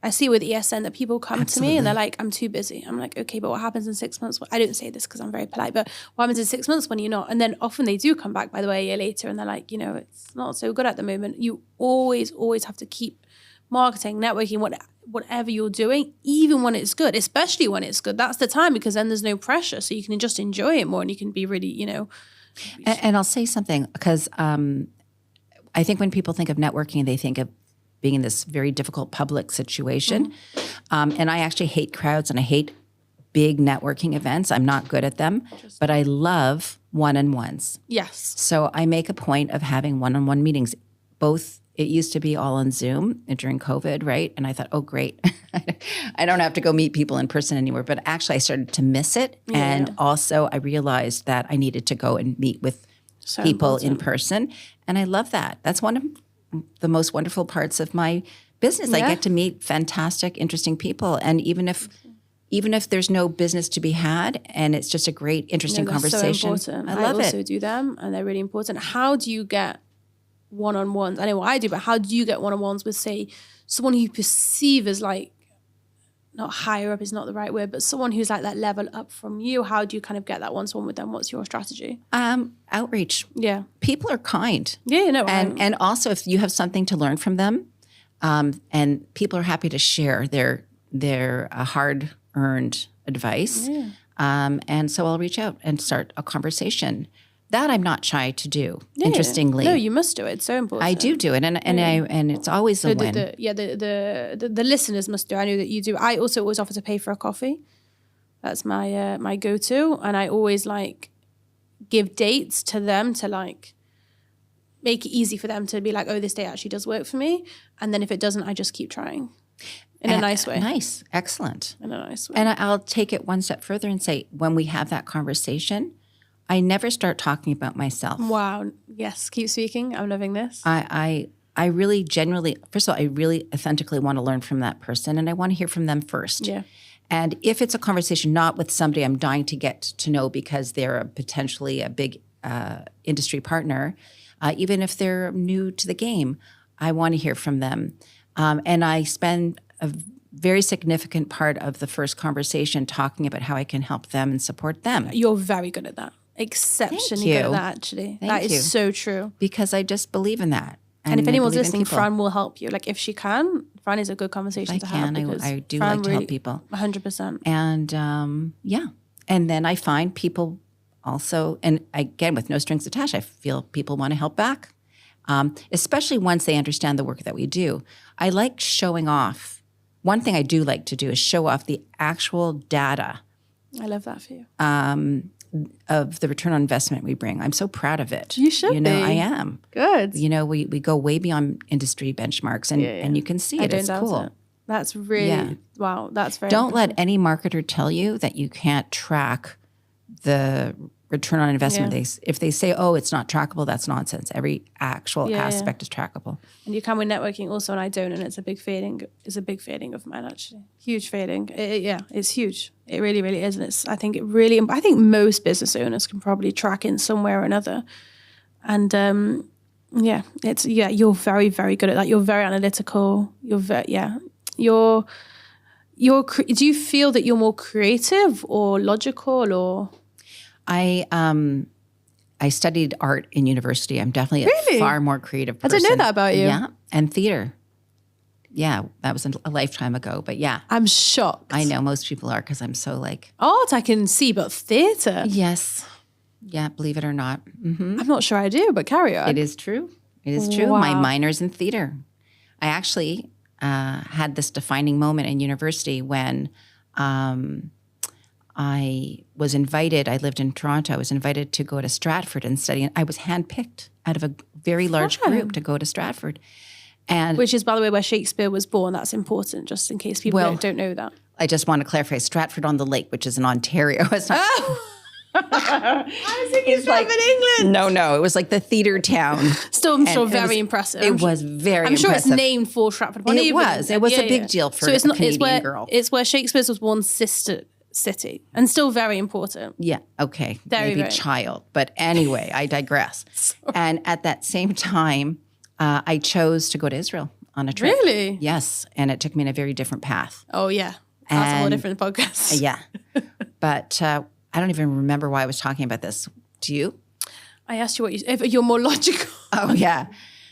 I see with ESN that people come to me and they're like, I'm too busy. I'm like, okay, but what happens in 6 months? I don't say this because I'm very polite, but what happens in 6 months when you're not? And then often they do come back, by the way, a year later and they're like, you know, it's not so good at the moment. You always have to keep marketing, networking, whatever you're doing, even when it's good, especially when it's good. That's the time because then there's no pressure. So you can just enjoy it more and you can be really, you know. And I'll say something because I think when people think of networking, they think of being in this very difficult public situation. And I actually hate crowds and I hate big networking events. I'm not good at them, but I love one-on-ones. Yes. So I make a point of having one-on-one meetings, both. It used to be all on Zoom during COVID, right? And I thought, oh, great. I don't have to go meet people in person anymore. But actually, I started to miss it. Yeah. And also, I realized that I needed to go and meet with people in person. And I love that. That's one of the most wonderful parts of my business. I get to meet fantastic, interesting people. And even if there's no business to be had and it's just a great, interesting conversation. So important. I love it. I also do them and they're really important. How do you get one-on-ones? I know what I do, but how do you get one-on-ones with, say, someone who you perceive as like, not higher up is not the right word, but someone who's like that level up from you? How do you kind of get that one-to-one with them? What's your strategy? Outreach. Yeah. People are kind. Yeah, no. And also if you have something to learn from them, and people are happy to share their hard-earned advice. Yeah. And so I'll reach out and start a conversation. That I'm not shy to do. Yeah. Interestingly, No, you must do it. It's so important. I do it, and it's always a win. The listeners must do. I know that you do. I also always offer to pay for a coffee. That's my my go-to, and I always like give dates to them to like make it easy for them to be like, oh, this day actually does work for me, and then if it doesn't, I just keep trying in a nice way. Nice, excellent. In a nice way. And I'll take it one step further and say, when we have that conversation, I never start talking about myself. Wow. Yes. Keep speaking. I'm loving this. I really genuinely, first of all, I really authentically want to learn from that person, and I want to hear from them first. Yeah. And if it's a conversation not with somebody I'm dying to get to know because they're potentially a big industry partner, even if they're new to the game, I want to hear from them. And I spend a very significant part of the first conversation talking about how I can help them and support them. You're very good at that. Exceptionally good at that, actually. That is so true. Because I just believe in that. And if anyone's listening, Fran will help you. Like if she can, Fran is a good conversation to have. I do like to help people. 100%. And and then I find people also, and again, with no strings attached, I feel people want to help back, especially once they understand the work that we do. I like showing off. One thing I do like to do is show off the actual data. I love that for you. Of the return on investment we bring. I'm so proud of it. You should be. I am. Good. We go way beyond industry benchmarks, and you can see it. It's cool. It. That's really, wow, that's very Don't let any marketer tell you that you can't track the return on investment. If they say, oh, it's not trackable, that's nonsense. Every actual aspect is trackable. And you can with networking also, and I don't, and it's a big failing. It's a big failing of mine, actually. Huge failing. It's huge. It really, really is. And I think most business owners can probably track in some way or another. And you're very, very good at that. You're very analytical. Do you feel that you're more creative or logical or? I studied art in university. I'm definitely a far more creative person. I didn't know that about you. Yeah, and theater. Yeah, that was a lifetime ago, but yeah. I'm shocked. I know, most people are because I'm so like... Art I can see, but theater? Yes. Yeah, believe it or not. Mm-hmm. I'm not sure I do, but carry on. It is true. It is true. Wow. My minor's in theater. I actually had this defining moment in university when I was invited. I lived in Toronto. I was invited to go to Stratford and study. And I was handpicked out of a very large group to go to Stratford. Which is, by the way, where Shakespeare was born. That's important, just in case people don't know that. I just want to clarify, Stratford-on-the-Lake, which is in Ontario. It's not... I was thinking Stratford, England. No, it was like the theater town. Still, I'm sure very impressive. It was very impressive. I'm sure it's named for Stratford. It was a big deal for a Canadian girl. It's where Shakespeare's was born, sister city, and still very important. Yeah, okay. Maybe child. But anyway, I digress. And at that same time, I chose to go to Israel on a trip. Really? Yes. And it took me in a very different path. Oh, yeah. That's a whole different podcast. Yeah. But I don't even remember why I was talking about this. Do you? I asked you if you're more logical. Oh, yeah.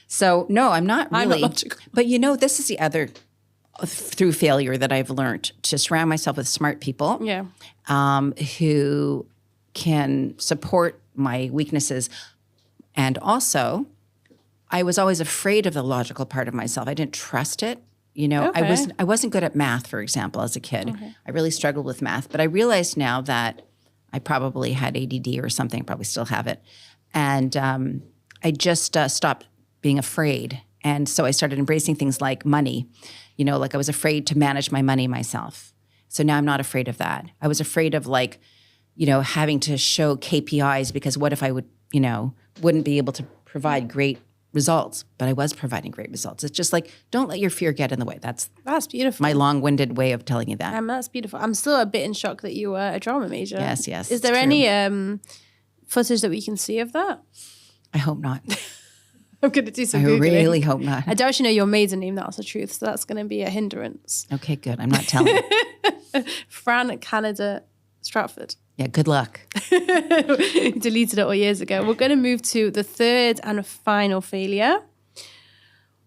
So, no, I'm not really. I'm not logical. But this is the other, through failure, that I've learned to surround myself with smart people who can support my weaknesses. And also, I was always afraid of the logical part of myself. I didn't trust it. I wasn't good at math, for example, as a kid. Okay. I really struggled with math. But I realized now that I probably had ADD or something, probably still have it. And I just stopped being afraid. And so I started embracing things like money. Like I was afraid to manage my money myself. So now I'm not afraid of that. I was afraid of having to show KPIs because what if I wouldn't be able to provide great results, but I was providing great results. It's just like, don't let your fear get in the way. That's beautiful. My long-winded way of telling you that. That's beautiful. I'm still a bit in shock that you were a drama major. Yes. Is there any footage that we can see of that? I hope not. I'm going to do some Googling. I really hope not. I don't actually know your maiden name, that's the truth, so that's going to be a hindrance. Okay, good. I'm not telling. Fran, Canada, Stratford. Yeah, good luck. Deleted it all years ago. We're going to move to the third and final failure,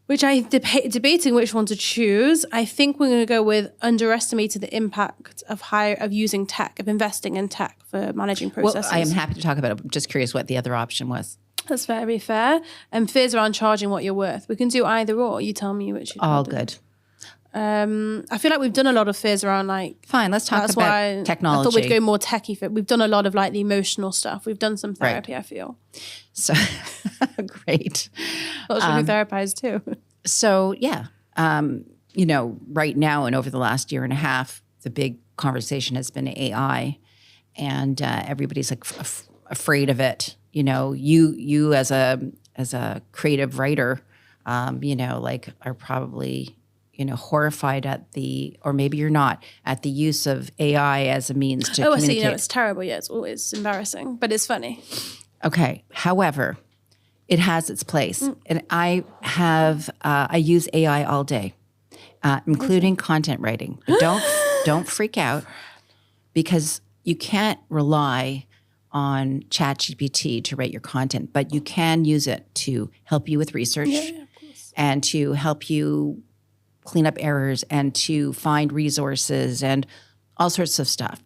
which I'm debating which one to choose. I think we're going to go with underestimated the impact of using tech, of investing in tech for managing processes. Well, I am happy to talk about it. I'm just curious what the other option was. That's very fair. And fears around charging what you're worth. We can do either or. You tell me which. All good. I feel like we've done a lot of fears around like. Fine, let's talk about technology. I thought we'd go more techie fit. We've done a lot of like the emotional stuff. We've done some therapy, I feel. So great. Well, should we therapize too? So yeah, you know, right now and over the last year and a half, the big conversation has been AI, and everybody's like afraid of it. You know, you as a creative writer, you know, like are probably, you know, horrified at or maybe you're not, at the use of AI as a means to communicate. I see, you know, it's terrible. Yeah, it's always embarrassing, but it's funny. Okay. However, it has its place. And I use AI all day, including content writing. But don't freak out, because you can't rely on ChatGPT to write your content, but you can use it to help you with research and to help you clean up errors and to find resources and all sorts of stuff.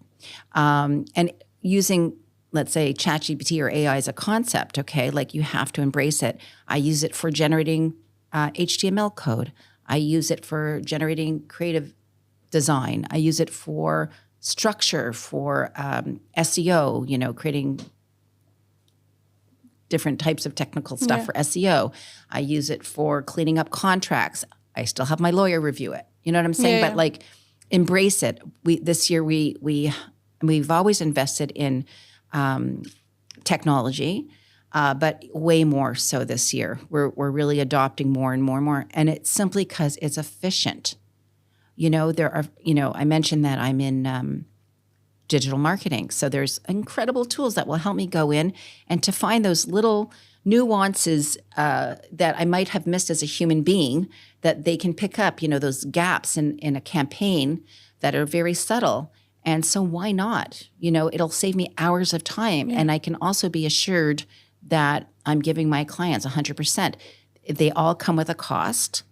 And using, let's say, ChatGPT or AI as a concept, okay, like you have to embrace it. I use it for generating HTML code. I use it for generating creative design. I use it for structure, for SEO, you know, creating different types of technical stuff for SEO. I use it for cleaning up contracts. I still have my lawyer review it. You know what I'm saying? But like, embrace it. This year we've always invested in technology, but way more so this year. We're really adopting more and more and more, and it's simply because it's efficient. You know, I mentioned that I'm in digital marketing. So there's incredible tools that will help me go in and to find those little nuances that I might have missed as a human being, that they can pick up, you know, those gaps in a campaign that are very subtle. And so why not? You know, it'll save me hours of time. And I can also be assured that I'm giving my clients 100%. They all come with a cost.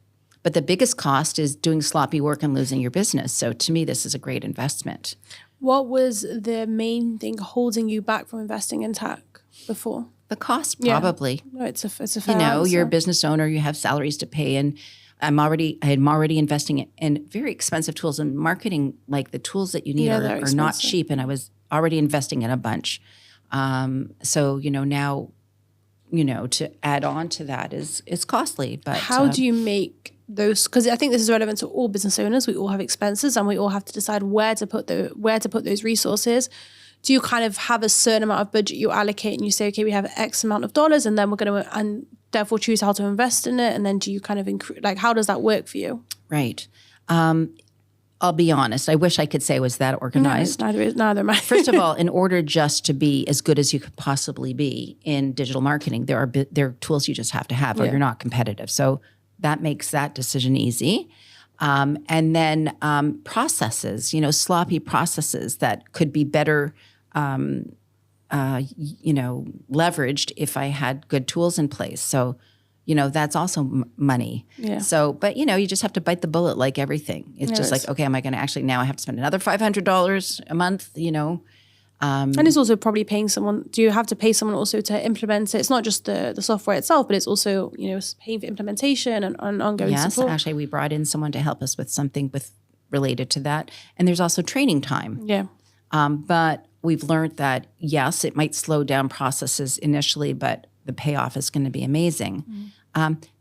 But the biggest cost is doing sloppy work and losing your business. So to me, this is a great investment. What was the main thing holding you back from investing in tech before? The cost, probably. No, it's a fair You know, answer. you're a business owner, you have salaries to pay, and I'm already investing in very expensive tools, and marketing, like the tools that you need are not cheap, and I was already investing in a bunch. So, you know, now, you know, to add on to that is costly. But how do you make those? Because I think this is relevant to all business owners. We all have expenses, and we all have to decide where to put those resources. Do you kind of have a certain amount of budget you allocate, and you say, okay, we have X amount of dollars, and then we're going to, and therefore choose how to invest in it? And then do you kind of like, how does that work for you? Right. I'll be honest. I wish I could say I was that organized. No, neither am I. First of all, in order just to be as good as you could possibly be in digital marketing, there are tools you just have to have, or you're not competitive. So that makes that decision easy. And then processes, you know, sloppy processes that could be better, you know, leveraged if I had good tools in place. So, you know, that's also money. Yeah. So, but, you know, you just have to bite the bullet like everything. It's just like, okay, am I going to actually now I have to spend another $500 a month, you know? And it's also probably paying someone. Do you have to pay someone also to implement it? It's not just the software itself, but it's also, you know, paying for implementation and ongoing support. Yes, actually, we brought in someone to help us with something related to that. And there's also training time. Yeah. But we've learned that, yes, it might slow down processes initially, but the payoff is going to be amazing.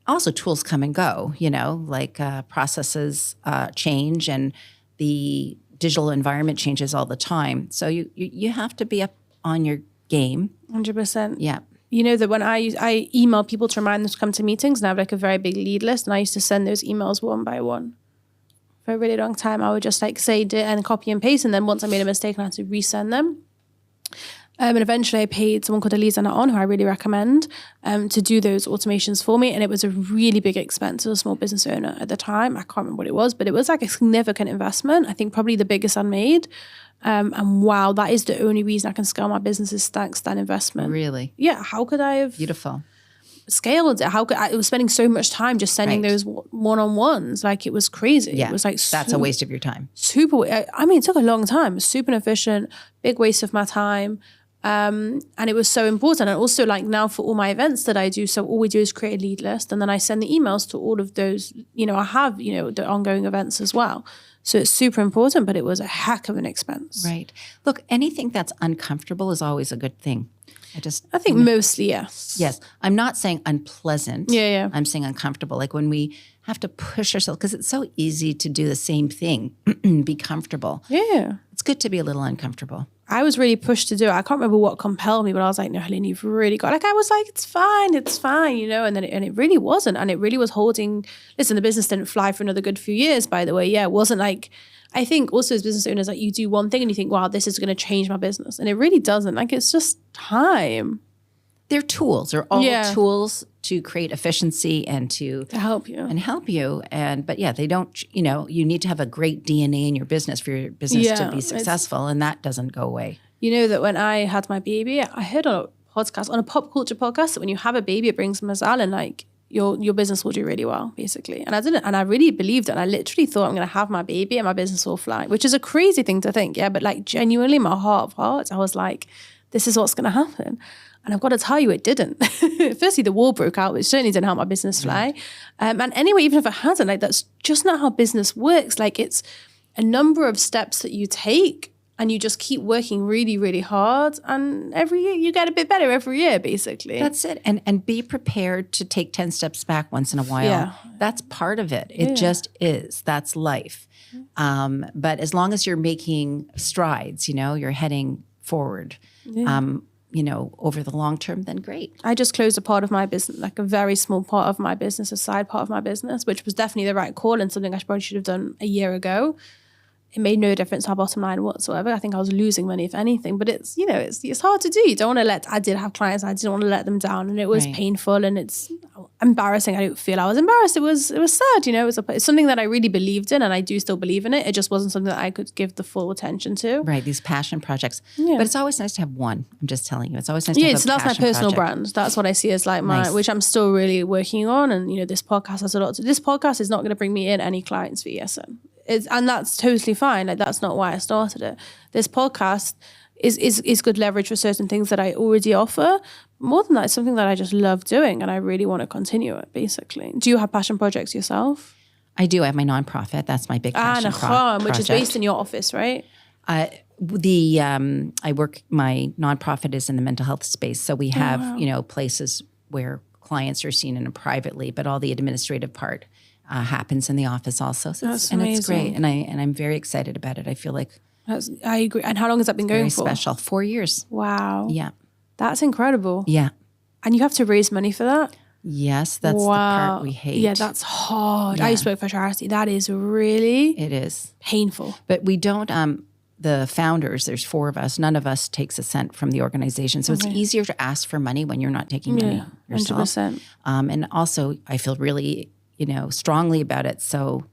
Also, tools come and go, you know, like processes change, and the digital environment changes all the time. So you have to be up on your game. 100%. Yeah. You know that when I email people to remind them to come to meetings, and I have like a very big lead list, and I used to send those emails one by one. For a really long time, I would just like say it and copy and paste, and then once I made a mistake, I had to resend them. And eventually I paid someone called Elisa on, who I really recommend, to do those automations for me. And it was a really big expense as a small business owner at the time. I can't remember what it was, but it was like a significant investment. I think probably the biggest I made. And wow, that is the only reason I can scale my business is thanks to that investment. Really? Yeah. How could I have? Beautiful. scaled it. How could I was spending so much time just sending those one-on-ones. Like it was crazy. Yeah, it was like that's a waste of your time. Super. I mean, it took a long time. It was super inefficient, big waste of my time. And it was so important. And also like now for all my events that I do, so all we do is create a lead list and then I send the emails to all of those, I have, the ongoing events as well. So it's super important, but it was a heck of an expense. Right. Look, anything that's uncomfortable is always a good thing. I think mostly, yes. Yes. I'm not saying unpleasant. Yeah. I'm saying uncomfortable. Like when we have to push ourselves, because it's so easy to do the same thing, be comfortable. Yeah. It's good to be a little uncomfortable. I was really pushed to do it. I can't remember what compelled me, but I was like, no, Helena, you've really got, I was like, it's fine, and then it really wasn't. And it really was listen, the business didn't fly for another good few years, by the way. Yeah, it wasn't like, I think also as business owners, like you do one thing and you think, wow, this is going to change my business. And it really doesn't. Like it's just time. They're tools. They're all tools to create efficiency and to help you. But yeah, they don't, you need to have a great DNA in your business for your business to be successful. And that doesn't go away. You know that when I had my baby, I heard on a pop culture podcast that when you have a baby, it brings mazal and like your business will do really well, basically. And I didn't, and I really believed it. And I literally thought I'm going to have my baby and my business will fly, which is a crazy thing to think. Yeah. But like genuinely my heart of hearts, I was like, this is what's going to happen. And I've got to tell you, it didn't. Firstly, the war broke out, which certainly didn't help my business fly. And anyway, even if it hasn't, like that's just not how business works. Like it's a number of steps that you take and you just keep working really, really hard. And every year you get a bit better every year, basically. That's it. And be prepared to take 10 steps back once in a while. Yeah. That's part of it. It just is. That's life. But as long as you're making strides, you're heading forward. Over the long term, then great. I just closed a part of my business, like a very small part of my business, a side part of my business, which was definitely the right call and something I probably should have done a year ago. It made no difference to our bottom line whatsoever. I think I was losing money, if anything. But it's, it's hard to do. You don't want to I did have clients, I didn't want to let them down. And it was painful and it's embarrassing. I don't feel I was embarrassed. It was sad, it's something that I really believed in and I do still believe in it. It just wasn't something that I could give the full attention to. Right, these passion projects. Yeah. But it's always nice to have one. I'm just telling you. It's always nice to have a passion that's my personal project. brand. That's what I see as like which I'm still really working on. And, this podcast has a lot this podcast is not going to bring me in any clients for ESN. And that's totally fine. Like that's not why I started it. This podcast is good leverage for certain things that I already offer. More than that, it's something that I just love doing and I really want to continue it, basicly. Do you have passion projects yourself? I do. I have my nonprofit. That's my big passion project. Which is based in your office, right? My nonprofit is in the mental health space. So we have, places where clients are seen in privately, but all the administrative part happens in the office also. So that's amazing. It's great. And I'm very excited about it. I feel like I agree. And how long has that been going for? Very special. 4 years. Wow. Yeah. That's incredible. Yeah. And you have to raise money for that? Yes, that's the part we hate. Yeah, that's hard. Yeah. I used to work for charity. That is really it is painful. But we don't the founders, there's 4 of us, none of us takes a cent from the organization. So it's easier to ask for money when you're not taking money yourself. 100%. And also I feel really, strongly about it. So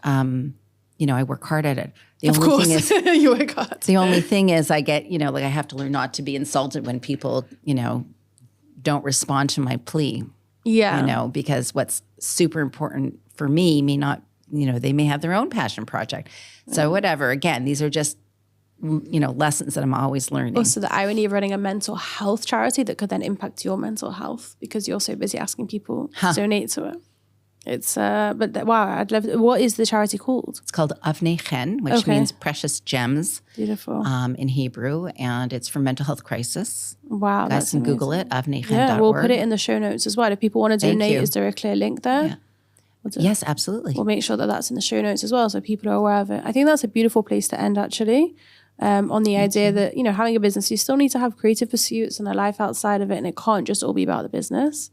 I work hard at it. The of only course. thing is you work hard. The only thing is I get, I have to learn not to be insulted when people, don't respond to my plea. Yeah. Because what's super important for me may not, they may have their own passion project. So whatever, again, these are just, lessons that I'm always learning. Also the irony of running a mental health charity that could then impact your mental health because you're so busy asking people to donate to it. It's, wow, I'd love what is the charity called? It's called Avnei Chen, which means precious gems. Beautiful. In Hebrew, and it's for mental health crisis. Wow, guys can Google it, avneichen.org. Yeah, we'll put it in the show notes as well. If people want to donate, is there a clear link there? Yeah. Yes, absolutely. We'll make sure that that's in the show notes as well so people are aware of it. I think that's a beautiful place to end, actually, on the idea that, having a business, you still need to have creative pursuits and a life outside of it, and it can't just all be about the business.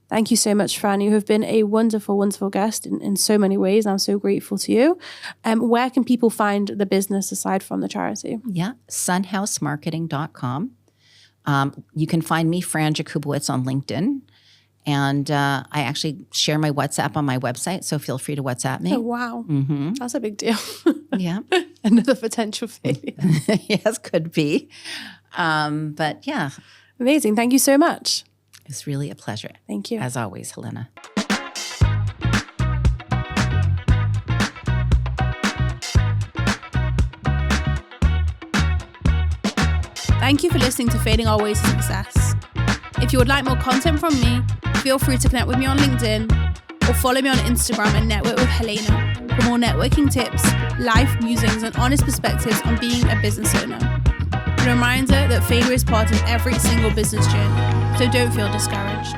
Thank you so much, Fran. You have been a wonderful, wonderful guest in so many ways. I'm so grateful to you. Where can people find the business aside from the charity? Yeah, sunhousemarketing.com. You can find me, Fran Jakubowicz, on LinkedIn. And I actually share my WhatsApp on my website, so feel free to WhatsApp me. Oh, wow. Mm-hmm. That's a big deal. Yeah. Another potential failure. Yes, could be. But yeah. Amazing. Thank you so much. It's really a pleasure. Thank you. As always, Helena. Thank you for listening to Fading Our Ways to Success. If you would like more content from me, feel free to connect with me on LinkedIn or follow me on Instagram and Network with Helena for more networking tips, life musings, and honest perspectives on being a business owner. A reminder that failure is part of every single business journey, so don't feel discouraged.